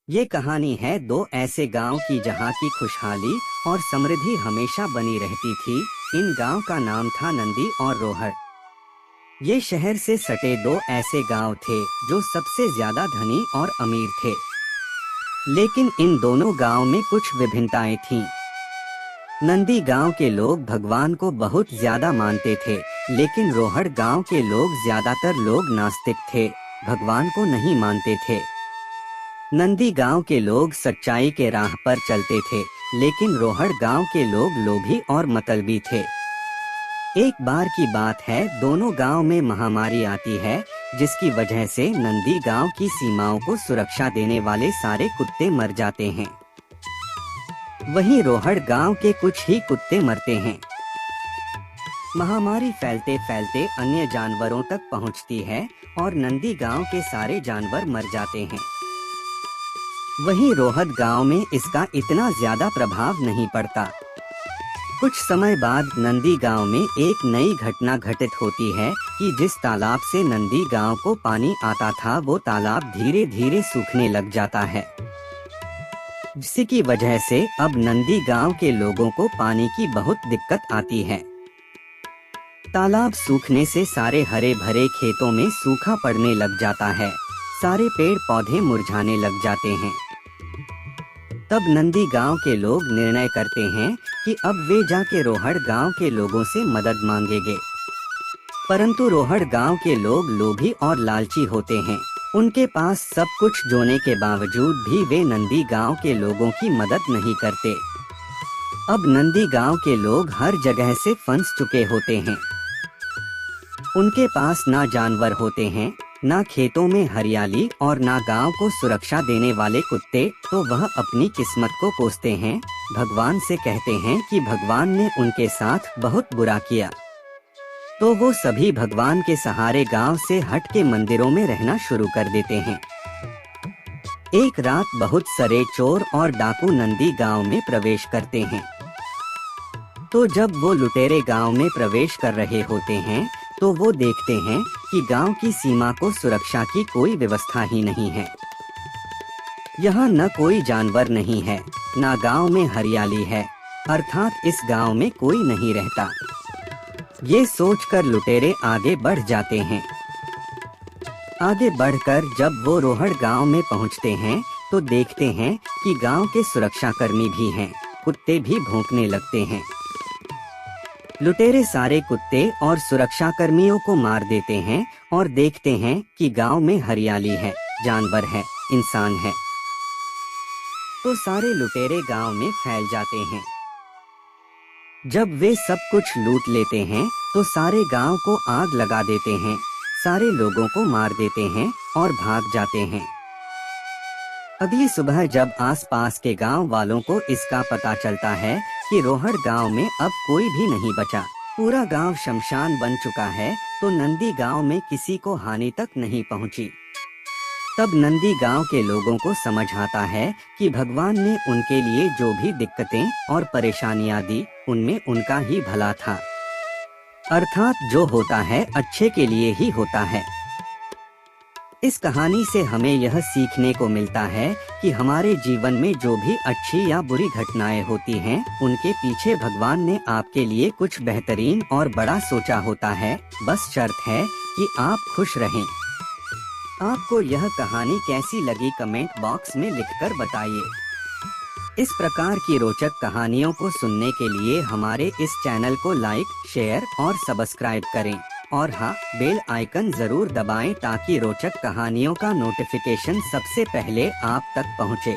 ये कहानी है दो ऐसे गांव की जहां की खुशहाली और समृद्धि हमेशा बनी रहती थी। इन गांव का नाम था नंदी और रोहड़। ये शहर से सटे दो ऐसे गांव थे जो सबसे ज्यादा धनी और अमीर थे। लेकिन इन दोनों गांव में कुछ विभिन्नताएं थीं। नंदी गांव के लोग भगवान को बहुत ज्यादा मानते थे, लेकिन रोहड़ गांव के लोग ज्यादातर लोग नास्तिक थे, भगवान को नहीं मानते थे। नंदी गांव के लोग सच्चाई के राह पर चलते थे, लेकिन रोहड़ गांव के लोग लोभी और मतलबी थे। एक बार की बात है, दोनों गांव में महामारी आती है, जिसकी वजह से नंदी गांव की सीमाओं को सुरक्षा देने वाले सारे कुत्ते मर जाते हैं। वहीं रोहड़ गांव के कुछ ही कुत्ते मरते हैं। महामारी फैलते फैलते अन्य जानवरों तक पहुंचती है और नंदी गांव के सारे जानवर मर जाते हैं। वहीं रोहड़ गांव में इसका इतना ज्यादा प्रभाव नहीं पड़ता। कुछ समय बाद नंदी गांव में एक नई घटना घटित होती है कि जिस तालाब से नंदी गांव को पानी आता था, वो तालाब धीरे धीरे सूखने लग जाता है, जिसकी वजह से अब नंदी गांव के लोगों को पानी की बहुत दिक्कत आती है। तालाब सूखने से सारे हरे भरे खेतों में सूखा पड़ने लग जाता है, सारे पेड़ पौधे मुरझाने लग जाते हैं। तब नंदी गांव के लोग निर्णय करते हैं कि अब वे जाके रोहड़ गांव के लोगों से मदद मांगेंगे। परंतु रोहड़ गांव के लोग लोभी और लालची होते हैं। उनके पास सब कुछ होने के बावजूद भी वे नंदी गांव के लोगों की मदद नहीं करते। अब नंदी गांव के लोग हर जगह से फंस चुके होते हैं। उनके पास ना जानवर होते हैं, ना खेतों में हरियाली और ना गांव को सुरक्षा देने वाले कुत्ते। तो वह अपनी किस्मत को कोसते हैं, भगवान से कहते हैं कि भगवान ने उनके साथ बहुत बुरा किया। तो वो सभी भगवान के सहारे गांव से हट के मंदिरों में रहना शुरू कर देते हैं। एक रात बहुत सारे चोर और डाकू नंदी गांव में प्रवेश करते हैं। तो जब वो लुटेरे गांव में प्रवेश कर रहे होते हैं, तो वो देखते हैं कि गांव की सीमा को सुरक्षा की कोई व्यवस्था ही नहीं है। यहाँ न कोई जानवर नहीं है, ना गांव में हरियाली है, अर्थात इस गांव में कोई नहीं रहता। ये सोचकर लुटेरे आगे बढ़ जाते हैं। आगे बढ़कर जब वो रोहड़ गांव में पहुंचते हैं, तो देखते हैं कि गांव के सुरक्षाकर्मी भी हैं, कुत्ते भी भौंकने लगते हैं। लुटेरे सारे कुत्ते और सुरक्षाकर्मियों को मार देते हैं और देखते हैं कि गांव में हरियाली है, जानवर है, इंसान है। तो सारे लुटेरे गांव में फैल जाते हैं। जब वे सब कुछ लूट लेते हैं, तो सारे गांव को आग लगा देते हैं, सारे लोगों को मार देते हैं और भाग जाते हैं। अगली सुबह जब आसपास के गांव वालों को इसका पता चलता है कि रोहड़ गांव में अब कोई भी नहीं बचा, पूरा गांव शमशान बन चुका है, तो नंदी गांव में किसी को हानि तक नहीं पहुंची। तब नंदी गांव के लोगों को समझ आता है कि भगवान ने उनके लिए जो भी दिक्कतें और परेशानियां दी, उनमें उनका ही भला था। अर्थात जो होता है अच्छे के लिए ही होता है। इस कहानी से हमें यह सीखने को मिलता है कि हमारे जीवन में जो भी अच्छी या बुरी घटनाएं होती हैं, उनके पीछे भगवान ने आपके लिए कुछ बेहतरीन और बड़ा सोचा होता है। बस शर्त है कि आप खुश रहें। आपको यह कहानी कैसी लगी, कमेंट बॉक्स में लिखकर बताइए। इस प्रकार की रोचक कहानियों को सुनने के लिए हमारे इस चैनल को लाइक, शेयर और सब्सक्राइब करें। और हाँ, बेल आइकन जरूर दबाएं ताकि रोचक कहानियों का नोटिफिकेशन सबसे पहले आप तक पहुँचे।